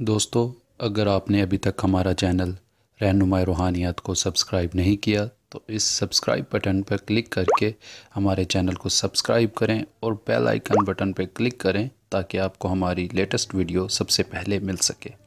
दोस्तों, अगर आपने अभी तक हमारा चैनल रहनुमाई रूहानियत को सब्सक्राइब नहीं किया तो इस सब्सक्राइब बटन पर क्लिक करके हमारे चैनल को सब्सक्राइब करें और बेल आइकन बटन पर क्लिक करें ताकि आपको हमारी लेटेस्ट वीडियो सबसे पहले मिल सके।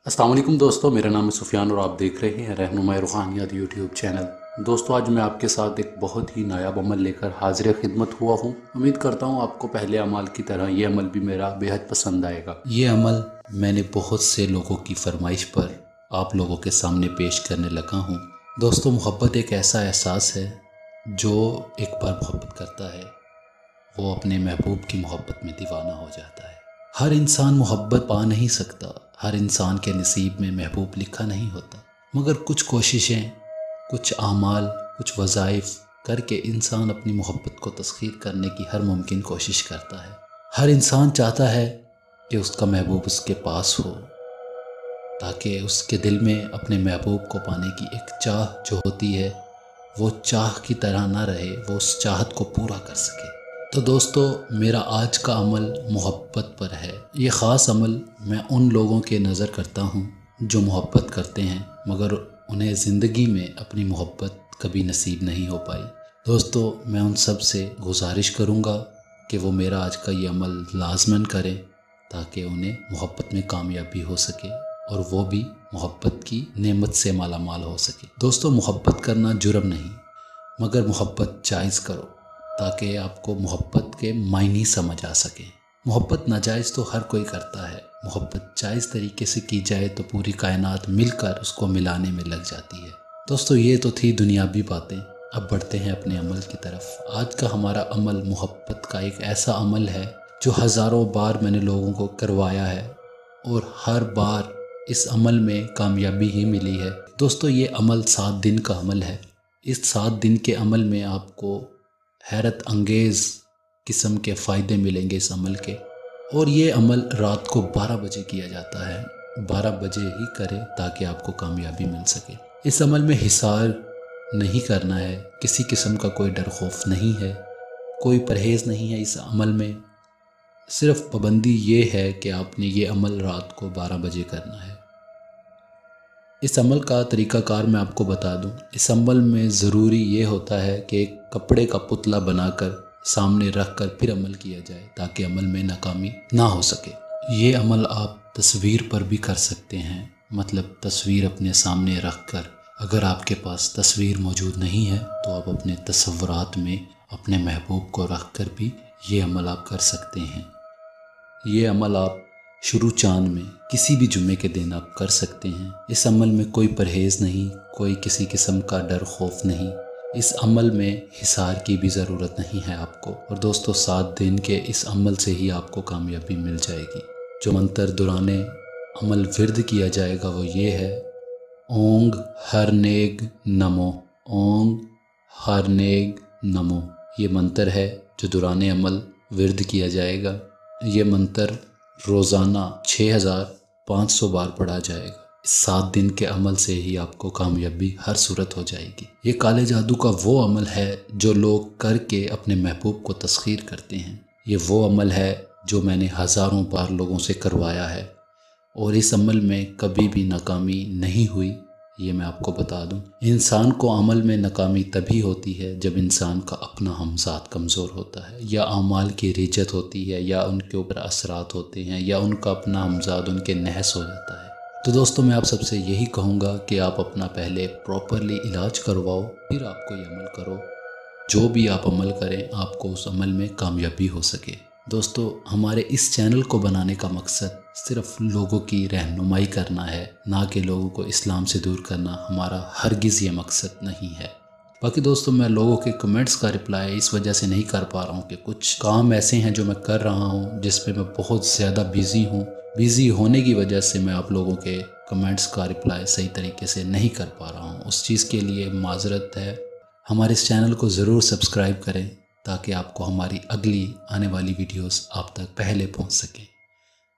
अस्सलाम वालेकुम दोस्तों, मेरा नाम है सुफियान और आप देख रहे हैं रहनुमाई रूहानियत यूट्यूब चैनल। दोस्तों, आज मैं आपके साथ एक बहुत ही नायाब अमल लेकर हाजिर खिदमत हुआ हूँ। उम्मीद करता हूँ आपको पहले अमल की तरह ये अमल भी मेरा बेहद पसंद आएगा। ये अमल मैंने बहुत से लोगों की फरमाइश पर आप लोगों के सामने पेश करने लगा हूँ। दोस्तों, मोहब्बत एक ऐसा एहसास है जो एक बार मोहब्बत करता है वो अपने महबूब की मोहब्बत में दीवाना हो जाता है। हर इंसान मोहब्बत पा नहीं सकता, हर इंसान के नसीब में महबूब लिखा नहीं होता, मगर कुछ कोशिशें, कुछ आमाल, कुछ वज़ाइफ करके इंसान अपनी मोहब्बत को तस्खीर करने की हर मुमकिन कोशिश करता है। हर इंसान चाहता है कि उसका महबूब उसके पास हो ताकि उसके दिल में अपने महबूब को पाने की एक चाह जो होती है वो चाह की तरह ना रहे, वो उस चाहत को पूरा कर सके। तो दोस्तों, मेरा आज का अमल मोहब्बत पर है। ये ख़ास अमल मैं उन लोगों के नज़र करता हूँ जो मोहब्बत करते हैं मगर उन्हें ज़िंदगी में अपनी मोहब्बत कभी नसीब नहीं हो पाई। दोस्तों, मैं उन सब से गुजारिश करूँगा कि वो मेरा आज का ये अमल लाजमन करें ताकि उन्हें मोहब्बत में कामयाबी हो सके और वो भी मोहब्बत की नेमत से माला माल हो सके। दोस्तों, मोहब्बत करना जुर्म नहीं मगर मोहब्बत जायज़ करो ताकि आपको मोहब्बत के मायने समझ आ सके। मोहब्बत नाजायज़ तो हर कोई करता है, मोहब्बत जायज़ तरीके से की जाए तो पूरी कायनात मिलकर उसको मिलाने में लग जाती है। दोस्तों, ये तो थी दुनियावी बातें। अब बढ़ते हैं अपने अमल की तरफ। आज का हमारा अमल मोहब्बत का एक ऐसा अमल है जो हज़ारों बार मैंने लोगों को करवाया है और हर बार इस अमल में कामयाबी ही मिली है। दोस्तों, ये अमल 7 दिन का अमल है। इस 7 दिन के अमल में आपको हैरत अंगेज़ किस्म के फ़ायदे मिलेंगे इस अमल के। और ये अमल रात को 12 बजे किया जाता है। 12 बजे ही करें ताकि आपको कामयाबी मिल सके। इस अमल में हिसार नहीं करना है, किसी किस्म का कोई डर खौफ नहीं है, कोई परहेज़ नहीं है इस अमल में। सिर्फ पाबंदी ये है कि आपने ये अमल रात को 12 बजे करना है। इस अमल का तरीक़ाकार मैं आपको बता दूं। इस अमल में ज़रूरी ये होता है कि एक कपड़े का पुतला बनाकर सामने रख कर फिर अमल किया जाए ताकि अमल में नाकामी ना हो सके। ये अमल आप तस्वीर पर भी कर सकते हैं, मतलब तस्वीर अपने सामने रख कर। अगर आपके पास तस्वीर मौजूद नहीं है तो आप अपने तसव्वुरात में अपने महबूब को रख कर भी ये अमल आप कर सकते हैं। ये अमल आप शुरू चांद में किसी भी जुम्मे के दिन आप कर सकते हैं। इस अमल में कोई परहेज़ नहीं, कोई किसी किस्म का डर खौफ नहीं। इस अमल में हिसार की भी ज़रूरत नहीं है आपको। और दोस्तों, 7 दिन के इस अमल से ही आपको कामयाबी मिल जाएगी। जो मंत्र दौराने अमल विर्द किया जाएगा वो ये है: ओंग हरनेग नमो, ओंग हरनेग नमो। ये मंत्र है जो दौराने अमल विर्द किया जाएगा। ये मंत्र रोज़ाना 6500 बार पढ़ा जाएगा। इस 7 दिन के अमल से ही आपको कामयाबी हर सूरत हो जाएगी। ये काले जादू का वो अमल है जो लोग करके अपने महबूब को तस्खीर करते हैं। ये वो अमल है जो मैंने हज़ारों बार लोगों से करवाया है और इस अमल में कभी भी नाकामी नहीं हुई, ये मैं आपको बता दूं। इंसान को अमल में नाकामी तभी होती है जब इंसान का अपना हमज़ात कमज़ोर होता है, या आमाल की रिजत होती है, या उनके ऊपर असरात होते हैं, या उनका अपना हमज़ात उनके नहस हो जाता है। तो दोस्तों, मैं आप सबसे यही कहूँगा कि आप अपना पहले प्रॉपरली इलाज करवाओ, फिर आपको ये अमल करो। जो भी आप अमल करें आपको उस अमल में कामयाबी हो सके। दोस्तों, हमारे इस चैनल को बनाने का मकसद सिर्फ लोगों की रहनुमाई करना है, ना कि लोगों को इस्लाम से दूर करना। हमारा हरगिज़ ये मकसद नहीं है। बाकी दोस्तों, मैं लोगों के कमेंट्स का रिप्लाई इस वजह से नहीं कर पा रहा हूँ कि कुछ काम ऐसे हैं जो मैं कर रहा हूँ जिस पे मैं बहुत ज़्यादा बिज़ी हूँ। बिज़ी होने की वजह से मैं आप लोगों के کمنٹس کا رپلائی صحیح طریقے سے نہیں کر پا رہا ہوں، اس چیز کے لیے معذرت ہے۔ ہمارے اس چینل کو ضرور سبسکرائب کریں تاکہ آپ کو ہماری اگلی آنے والی ویڈیوز آپ تک پہلے پہنچ سکیں۔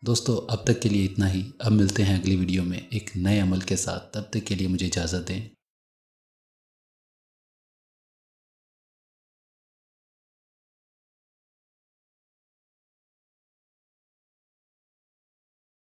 دوستو اب تک کے لیے اتنا ہی، اب ملتے ہیں اگلی ویڈیو میں ایک نئے عمل کے ساتھ، تب تک کے لیے مجھے اجازت دیں۔